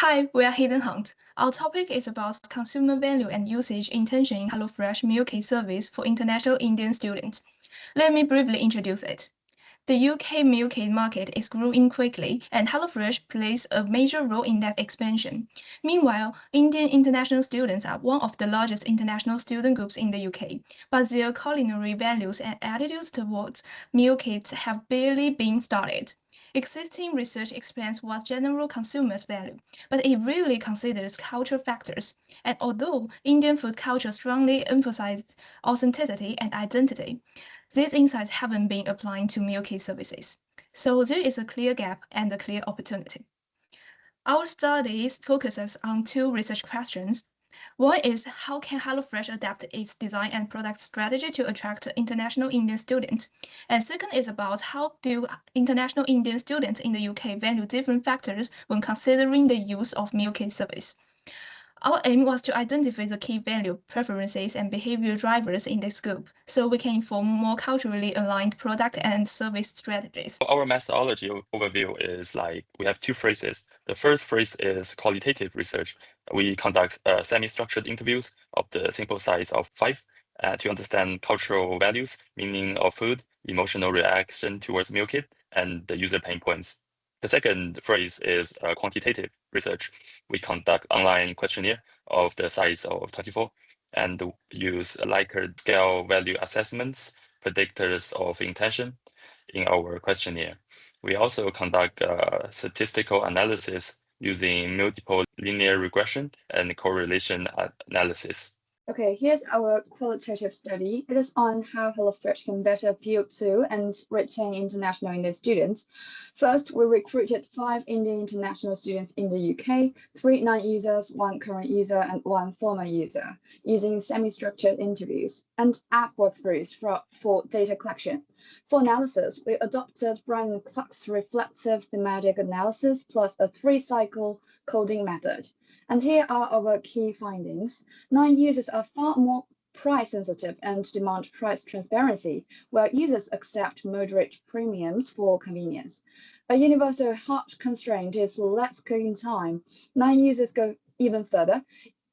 Hi, we are Hidden Hunt. Our topic is about consumer value and usage intention in HelloFresh meal kit service for international Indian students. Let me briefly introduce it. The UK meal kit market is growing quickly, and HelloFresh plays a major role in that expansion. Meanwhile, Indian international students are one of the largest international student groups in the UK, but their culinary values and attitudes towards meal kits have barely been started. Existing research explains what general consumers value, but it rarely considers cultural factors. And although Indian food culture strongly emphasizes authenticity and identity, these insights haven't been applied to meal kit services. So there is a clear gap and a clear opportunity. Our studies focuses on two research questions. One is how can HelloFresh adapt its design and product strategy to attract international Indian students? And second is about how do international Indian students in the UK value different factors when considering the use of meal kit service. Our aim was to identify the key value, preferences, and behavior drivers in this group so we can inform more culturally aligned product and service strategies. Our methodology overview is like we have two phrases. The first phrase is qualitative research. We conduct semi-structured interviews of the simple size of 5 to understand cultural values, meaning of food, emotional reaction towards meal kit, and the user pain points. The second phrase is quantitative research. We conduct online questionnaire of the size of 24 and use Likert scale value assessments, predictors of intention in our questionnaire. We also conduct statistical analysis using multiple linear regression and correlation analysis. Okay, here's our qualitative study. It is on how HelloFresh can better appeal to and retain international Indian students. First, we recruited 5 Indian international students in the UK, 3 non-users, 1 current user, and 1 former user, using semi-structured interviews and app walkthroughs for data collection. For analysis, we adopted Brian Clark's reflective thematic analysis plus a 3-cycle coding method. And here are our key findings. Non-users are far more price sensitive and demand price transparency, while users accept moderate premiums for convenience. A universal hard constraint is less cooking time. Non-users go even further,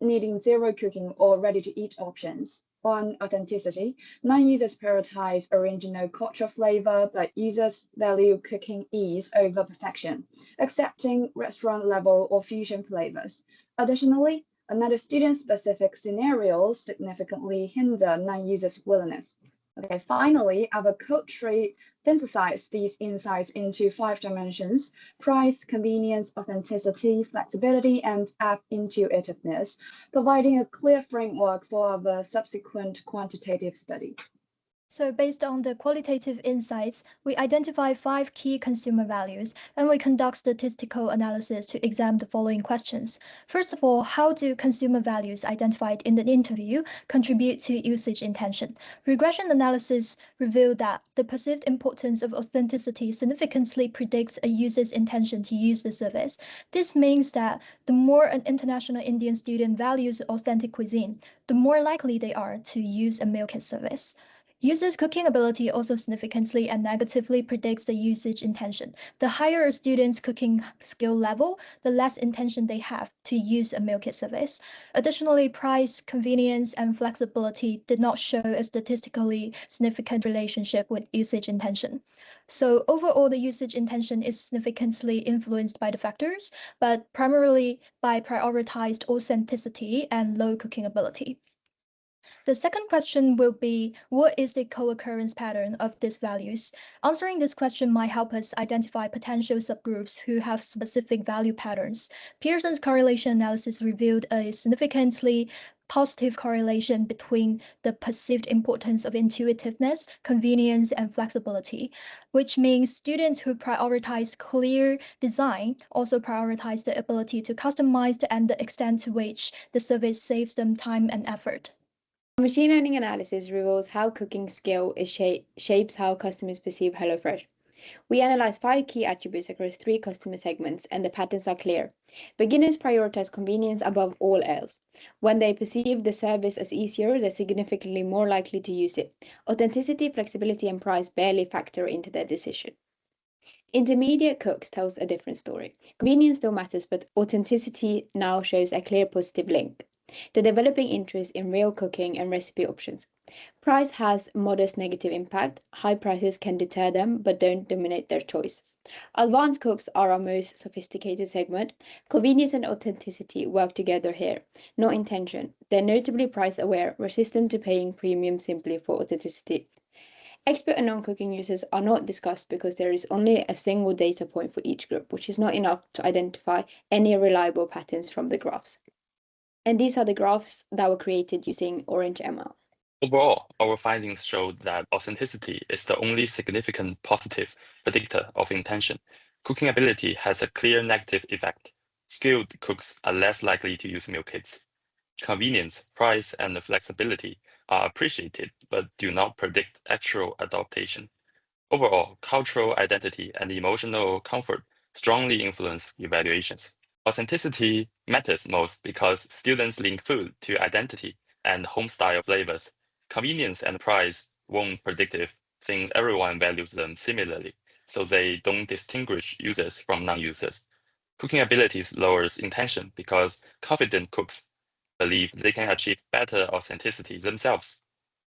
needing zero cooking or ready-to-eat options. On authenticity, non-users prioritize original cultural flavor, but users value cooking ease over perfection, accepting restaurant-level or fusion flavors. Additionally, another student-specific scenarios significantly hinder non-users' willingness. Okay, finally, our code tree synthesized these insights into 5 dimensions: price, convenience, authenticity, flexibility, and app intuitiveness, providing a clear framework for our subsequent quantitative study. So based on the qualitative insights, we identify 5 key consumer values and we conduct statistical analysis to examine the following questions. First of all, how do consumer values identified in the interview contribute to usage intention? Regression analysis revealed that the perceived importance of authenticity significantly predicts a user's intention to use the service. This means that the more an international Indian student values authentic cuisine, the more likely they are to use a meal kit service. Users' cooking ability also significantly and negatively predicts the usage intention. The higher a student's cooking skill level, the less intention they have to use a meal kit service. Additionally, price, convenience, and flexibility did not show a statistically significant relationship with usage intention. So overall, the usage intention is significantly influenced by the factors, but primarily by prioritized authenticity and low cooking ability. The second question will be, what is the co-occurrence pattern of these values? Answering this question might help us identify potential subgroups who have specific value patterns. Pearson's correlation analysis revealed a significantly positive correlation between the perceived importance of intuitiveness, convenience, and flexibility, which means students who prioritize clear design also prioritize the ability to customize and the extent to which the service saves them time and effort. Machine learning analysis reveals how cooking skill shapes how customers perceive HelloFresh. We analyze 5 key attributes across 3 customer segments, and the patterns are clear. Beginners prioritize convenience above all else. When they perceive the service as easier, they're significantly more likely to use it. Authenticity, flexibility, and price barely factor into their decision. Intermediate cooks tells a different story. Convenience still matters, but authenticity now shows a clear positive link. The developing interest in real cooking and recipe options. Price has modest negative impact. High prices can deter them, but don't dominate their choice. Advanced cooks are our most sophisticated segment. Convenience and authenticity work together here, no intention. They're notably price aware, resistant to paying premium simply for authenticity. Expert and non-cooking users are not discussed because there is only a single data point for each group, which is not enough to identify any reliable patterns from the graphs. And these are the graphs that were created using Orange ML. Overall, our findings showed that authenticity is the only significant positive predictor of intention. Cooking ability has a clear negative effect. Skilled cooks are less likely to use meal kits. Convenience, price, and flexibility are appreciated but do not predict actual adaptation. Overall, cultural identity and emotional comfort strongly influence evaluations. Authenticity matters most because students link food to identity and home style flavors. Convenience and price won't predictive since everyone values them similarly, so they don't distinguish users from non-users. Cooking abilities lowers intention because confident cooks believe they can achieve better authenticity themselves.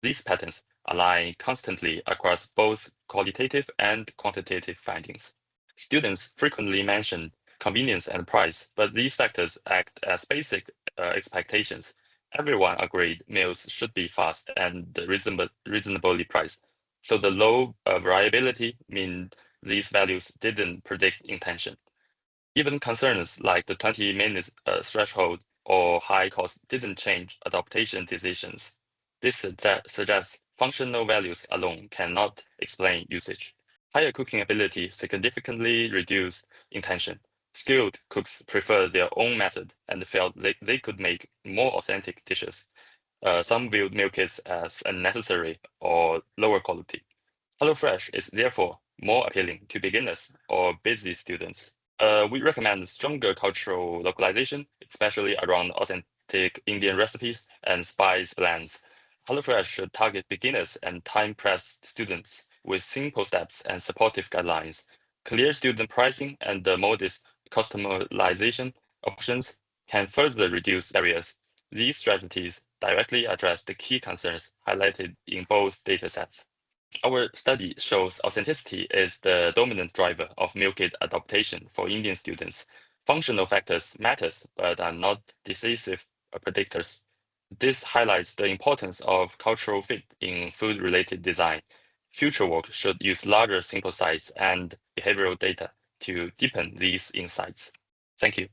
These patterns align constantly across both qualitative and quantitative findings. Students frequently mention convenience and price, but these factors act as basic expectations. Everyone agreed meals should be fast and reasonably priced. So the low variability mean these values didn't predict intention. Even concerns like the 20 minutes threshold or high cost didn't change adaptation decisions. This suggests functional values alone cannot explain usage. Higher cooking ability significantly reduced intention. Skilled cooks prefer their own method and felt they could make more authentic dishes. Some viewed meal kits as unnecessary or lower quality. HelloFresh is therefore more appealing to beginners or busy students. We recommend stronger cultural localization, especially around authentic Indian recipes and spice blends. HelloFresh should target beginners and time-pressed students with simple steps and supportive guidelines. Clear student pricing and the modest customization options can further reduce barriers. These strategies directly address the key concerns highlighted in both datasets. Our study shows authenticity is the dominant driver of meal kit adaptation for Indian students. Functional factors matters, but are not decisive predictors. This highlights the importance of cultural fit in food-related design. Future work should use larger sample size and behavioral data to deepen these insights. Thank you.